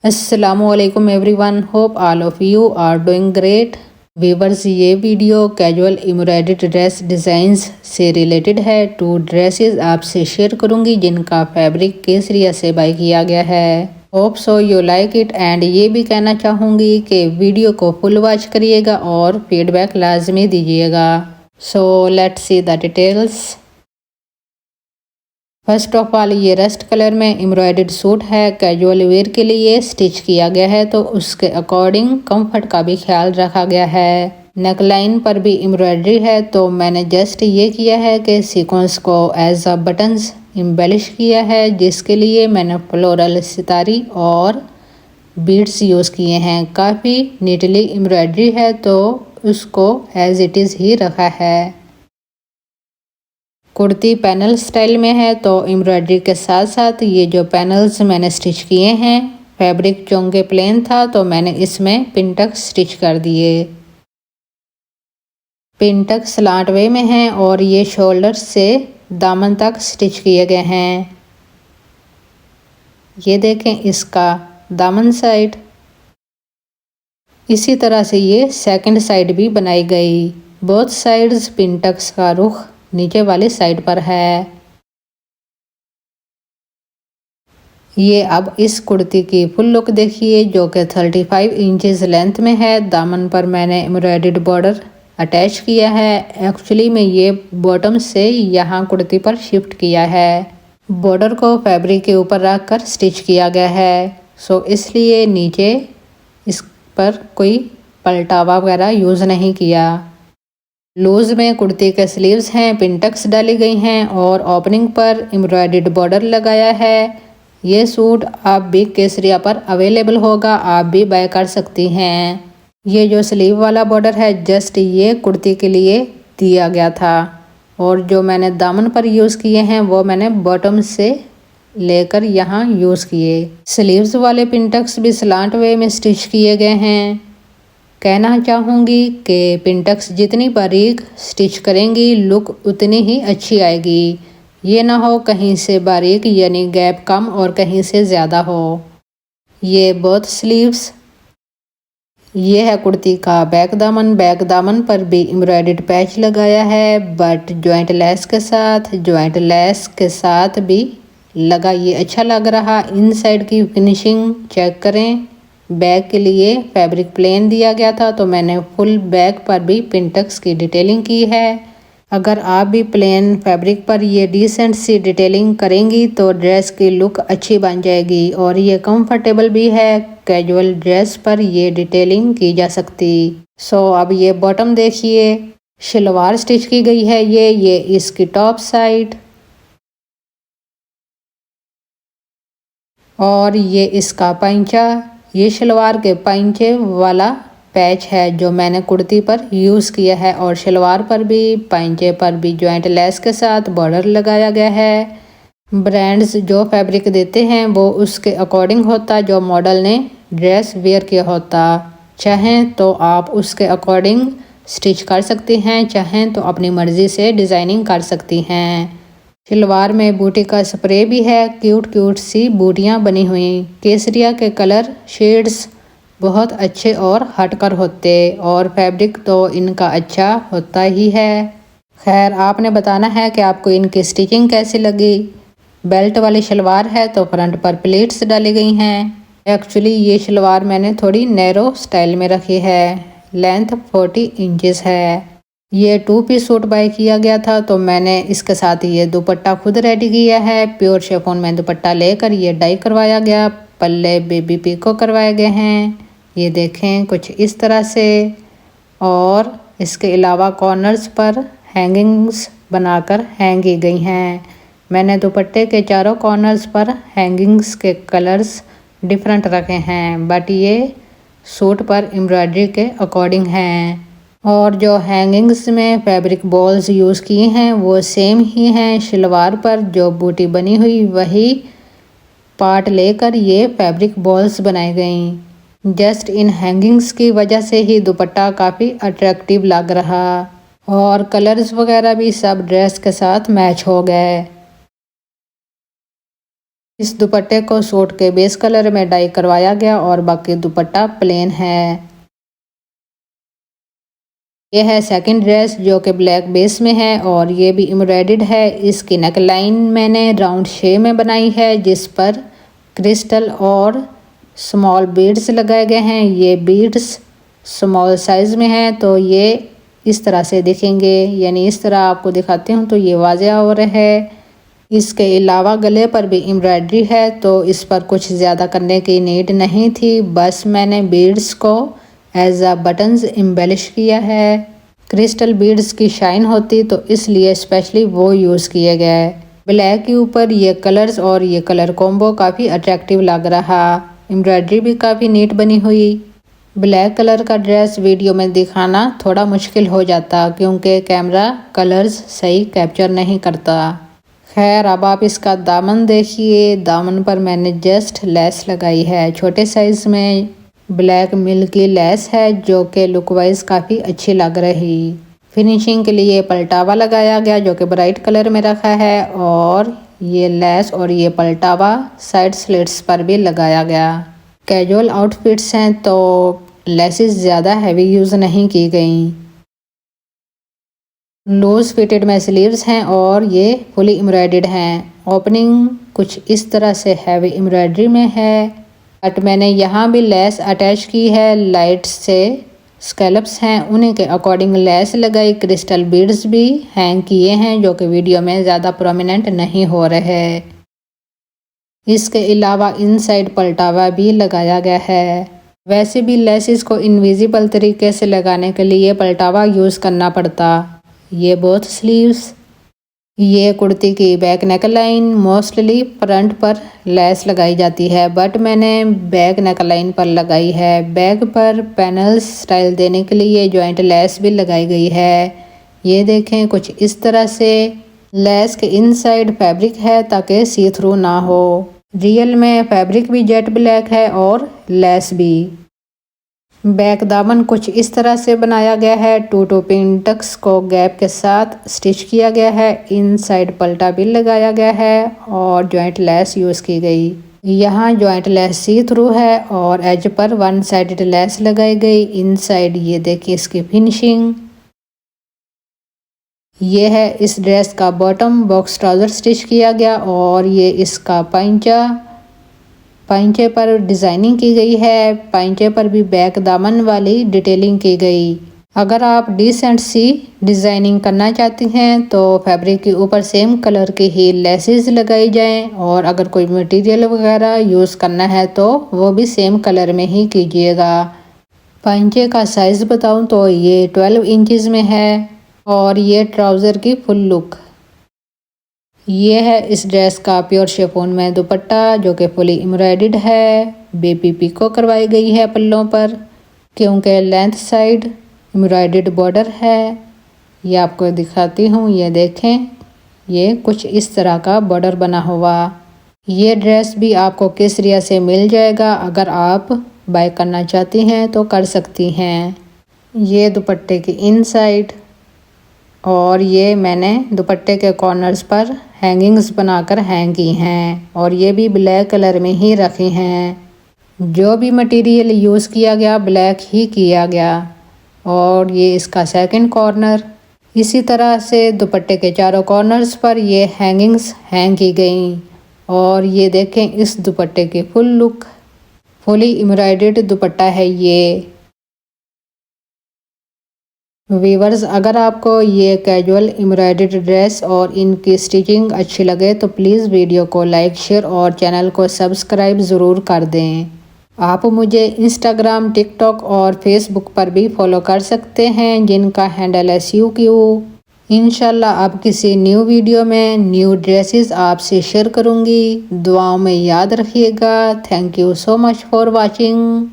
अस्सलामुअलैकुम everyone, hope all of you are doing great. Viewers, ये video casual embroidered dress designs से related है। 2 dresses आपसे share करूंगी जिनका फैब्रिक केसरिया से बाय किया गया है। Hope so you like it. And ये भी कहना चाहूँगी कि वीडियो को फुल वॉच करिएगा और फीडबैक लाजमी दीजिएगा। So let's see the details. First of all, ये रस्ट कलर में एम्ब्रॉयडर्ड सूट है। कैजुअल वेयर के लिए स्टिच किया गया है, तो उसके अकॉर्डिंग कंफर्ट का भी ख्याल रखा गया है। नेकलाइन पर भी एम्ब्रॉयडरी है, तो मैंने जस्ट ये किया है कि सीक्वेंस को एज अ बटन्स एम्बेलिश किया है, जिसके लिए मैंने फ्लोरल सितारी और बीड्स यूज़ किए हैं। काफ़ी नीटली एम्ब्रॉयडरी है, तो उसको एज इट इज़ ही रखा है। कुर्ती पैनल स्टाइल में है, तो एम्ब्रॉयडरी के साथ साथ ये जो पैनल्स मैंने स्टिच किए हैं, फैब्रिक चोंगे प्लेन था तो मैंने इसमें पिनटक स्टिच कर दिए। पिनटक स्लांट वे में है और ये शोल्डर से दामन तक स्टिच किए गए हैं। ये देखें इसका दामन साइड। इसी तरह से ये सेकंड साइड भी बनाई गई। बोथ साइड्स पिनटक्स का रुख नीचे वाली साइड पर है। ये अब इस कुर्ती की फुल लुक देखिए, जो कि 35 इंचेस लेंथ में है। दामन पर मैंने एम्ब्रॉयडर्ड बॉर्डर अटैच किया है। एक्चुअली में ये बॉटम से यहाँ कुर्ती पर शिफ्ट किया है। बॉर्डर को फैब्रिक के ऊपर रख कर स्टिच किया गया है, सो इसलिए नीचे इस पर कोई पलटावा वगैरह यूज़ नहीं किया। लूज में कुर्ती के स्लीव्स हैं, पिनटक्स डाली गई हैं और ओपनिंग पर एम्ब्रॉयडर्ड बॉर्डर लगाया है। ये सूट आप भी केसरिया पर अवेलेबल होगा, आप भी बाय कर सकती हैं। ये जो स्लीव वाला बॉर्डर है, जस्ट ये कुर्ती के लिए दिया गया था, और जो मैंने दामन पर यूज़ किए हैं वो मैंने बॉटम से लेकर यहाँ यूज़ किए। स्लीव्स वाले पिनटक्स भी स्लांट वे में स्टिच किए गए हैं। कहना चाहूँगी कि पिनटक्स जितनी बारीक स्टिच करेंगी, लुक उतनी ही अच्छी आएगी। ये ना हो कहीं से बारीक यानी गैप कम और कहीं से ज़्यादा हो। ये बोथ स्लीव्स। ये है कुर्ती का बैक दामन। बैक दामन पर भी एम्ब्रॉयडर्ड पैच लगाया है, बट जॉइंट लेस के साथ। जॉइंट लेस के साथ भी लगा, ये अच्छा लग रहा। इनसाइड की फिनिशिंग चेक करें। बैक के लिए फैब्रिक प्लेन दिया गया था, तो मैंने फुल बैक पर भी पिनटक्स की डिटेलिंग की है। अगर आप भी प्लेन फैब्रिक पर ये डिसेंट सी डिटेलिंग करेंगी तो ड्रेस की लुक अच्छी बन जाएगी, और ये कंफर्टेबल भी है। कैजुअल ड्रेस पर ये डिटेलिंग की जा सकती। सो अब ये बॉटम देखिए, शलवार स्टिच की गई है। ये इसकी टॉप साइड, और ये इसका पैंचा। ये शलवार के पैंचे वाला पैच है जो मैंने कुर्ती पर यूज़ किया है, और शलवार पर भी पैंचे पर भी जॉइंट लेस के साथ बॉर्डर लगाया गया है। ब्रांड्स जो फैब्रिक देते हैं वो उसके अकॉर्डिंग होता, जो मॉडल ने ड्रेस वेयर किया होता। चाहें तो आप उसके अकॉर्डिंग स्टिच कर सकती हैं, चाहें तो अपनी मर्ज़ी से डिज़ाइनिंग कर सकती हैं। शलवार में बूटी का स्प्रे भी है। क्यूट क्यूट सी बूटियाँ बनी हुई। केसरिया के कलर शेड्स बहुत अच्छे और हटकर होते, और फैब्रिक तो इनका अच्छा होता ही है। खैर, आपने बताना है कि आपको इनकी स्टिचिंग कैसी लगी। बेल्ट वाली शलवार है, तो फ्रंट पर प्लेट्स डाली गई हैं। एक्चुअली ये शलवार मैंने थोड़ी नैरो स्टाइल में रखी है। लेंथ 40 इंचेस है। ये 2 पीस सूट बाय किया गया था, तो मैंने इसके साथ ये दुपट्टा खुद रेडी किया है। प्योर शिफॉन में दुपट्टा लेकर ये डाई करवाया गया। पल्ले बेबी पिको करवाए गए हैं। ये देखें कुछ इस तरह से, और इसके अलावा कॉर्नर्स पर हैंगिंग्स बनाकर हैंग की गई हैं। मैंने दुपट्टे के चारों कॉर्नर्स पर हैंगिंग्स के कलर्स डिफरेंट रखे हैं, बट ये सूट पर एम्ब्रॉयडरी के अकॉर्डिंग हैं। और जो हैंगिंग्स में फैब्रिक बॉल्स यूज़ किए हैं वो सेम ही हैं। शलवार पर जो बूटी बनी हुई वही पार्ट लेकर ये फैब्रिक बॉल्स बनाई गई। जस्ट इन हैंगिंग्स की वजह से ही दुपट्टा काफ़ी अट्रैक्टिव लग रहा, और कलर्स वगैरह भी सब ड्रेस के साथ मैच हो गए। इस दुपट्टे को सूट के बेस कलर में डाई करवाया गया और बाकी दुपट्टा प्लेन है। यह है सेकंड ड्रेस जो कि ब्लैक बेस में है और ये भी एम्ब्रॉयडर्ड है। इसकी नेक लाइन मैंने राउंड शेप में बनाई है जिस पर क्रिस्टल और स्मॉल बीड्स लगाए गए हैं। ये बीड्स स्मॉल साइज़ में है तो ये इस तरह से दिखेंगे, यानी इस तरह आपको दिखाती हूँ तो ये वाज़ेह हो रहा है। इसके अलावा गले पर भी एम्ब्रॉयडरी है तो इस पर कुछ ज़्यादा करने की नीड नहीं थी, बस मैंने बीड्स को एज अ बटन्स एम्बेलिश किया है। क्रिस्टल बीड्स की शाइन होती तो इसलिए स्पेशली वो यूज़ किया गया है। ब्लैक के ऊपर ये कलर्स और ये कलर कॉम्बो काफ़ी अट्रैक्टिव लग रहा। एम्ब्रॉयडरी भी काफ़ी नीट बनी हुई। ब्लैक कलर का ड्रेस वीडियो में दिखाना थोड़ा मुश्किल हो जाता क्योंकि कैमरा कलर्स सही कैप्चर नहीं करता। खैर अब आप इसका दामन देखिए। दामन पर मैंने जस्ट लेस लगाई है, छोटे साइज़ में ब्लैक मिल्की लेस है जो कि लुक वाइज काफ़ी अच्छी लग रही। फिनिशिंग के लिए पलटावा लगाया गया जो कि ब्राइट कलर में रखा है और ये लेस और ये पलटावा साइड स्लिट्स पर भी लगाया गया। कैजुअल आउटफिट्स हैं तो लेसेस ज़्यादा हैवी यूज़ नहीं की गई। लूज फिटेड में स्लीव्स हैं और ये फुली एम्ब्रॉयडर्ड हैं। ओपनिंग कुछ इस तरह से हैवी एम्ब्रॉयडरी में है, बट मैंने यहाँ भी लेस अटैच की है। लाइट से स्कैलप्स हैं उन्हीं के अकॉर्डिंग लेस लगाई। क्रिस्टल बीड्स भी हैंग किए हैं जो कि वीडियो में ज़्यादा प्रोमिनेंट नहीं हो रहे। इसके अलावा इनसाइड पलटावा भी लगाया गया है। वैसे भी लेसेस को इनविजिबल तरीके से लगाने के लिए पलटावा यूज़ करना पड़ता। ये बोथ स्लीव्स। ये कुर्ती की back neck line mostly front पर लेस लगाई जाती है, बट मैंने बैक नेक लाइन पर लगाई है। बैक पर पैनल्स स्टाइल देने के लिए जॉइंट लेस भी लगाई गई है। ये देखें कुछ इस तरह से। लेस के इनसाइड फैब्रिक है ताकि सी थ्रू ना हो। रियल में फैब्रिक भी जेट ब्लैक है और लेस भी। बैक दामन कुछ इस तरह से बनाया गया है। टू पिन टक्स को गैप के साथ स्टिच किया गया है। इनसाइड पल्टा भी लगाया गया है और जॉइंट लेस यूज़ की गई। यहाँ जॉइंट लेस सी थ्रू है और as per one sided less लगाई गई। इनसाइड ये देखिए इसकी फिनिशिंग। ये है इस ड्रेस का बॉटम, बॉक्स ट्राउज़र स्टिच किया गया और ये इसका पाइंचे पर डिज़ाइनिंग की गई है। पाइंचे पर भी बैक दामन वाली डिटेलिंग की गई। अगर आप डिसेंट सी डिज़ाइनिंग करना चाहती हैं तो फैब्रिक के ऊपर सेम कलर की ही लेसेस लगाई जाएं और अगर कोई मटेरियल वगैरह यूज़ करना है तो वो भी सेम कलर में ही कीजिएगा। पाइंचे का साइज़ बताऊं तो ये 12 इंचज़ में है और ये ट्राउज़र की फुल लुक। ये है इस ड्रेस का प्योर शिफॉन में दुपट्टा जो कि फुली एम्ब्रॉयडर्ड है। बेबी पिको करवाई गई है पल्लों पर क्योंकि लेंथ साइड एम्ब्रॉयडर्ड बॉर्डर है। ये आपको दिखाती हूँ, ये देखें ये कुछ इस तरह का बॉर्डर बना हुआ। ये ड्रेस भी आपको केसरिया से मिल जाएगा, अगर आप बाय करना चाहती हैं तो कर सकती हैं। ये दुपट्टे की इनसाइड और ये मैंने दुपट्टे के कॉर्नर्स पर हैंगिंग्स बनाकर हैंग की हैं और ये भी ब्लैक कलर में ही रखी हैं। जो भी मटेरियल यूज़ किया गया ब्लैक ही किया गया। और ये इसका सेकंड कॉर्नर। इसी तरह से दुपट्टे के चारों कॉर्नर्स पर ये हैंगिंग्स हैंग की गई और ये देखें इस दुपट्टे की फुल लुक। फुली एम्ब्रॉयडर्ड दुपट्टा है ये। वीवर्स, अगर आपको ये कैजुअल एम्ब्रॉयडर्ड ड्रेस और इनकी स्टिचिंग अच्छी लगे तो प्लीज़ वीडियो को लाइक, शेयर और चैनल को सब्सक्राइब ज़रूर कर दें। आप मुझे इंस्टाग्राम, टिकटॉक और फेसबुक पर भी फॉलो कर सकते हैं जिनका हैंडल है SUQ। इंशाल्लाह अब किसी न्यू वीडियो में न्यू ड्रेसेस आपसे शेयर करूँगी। दुआओं में याद रखिएगा। Thank you so much for watching.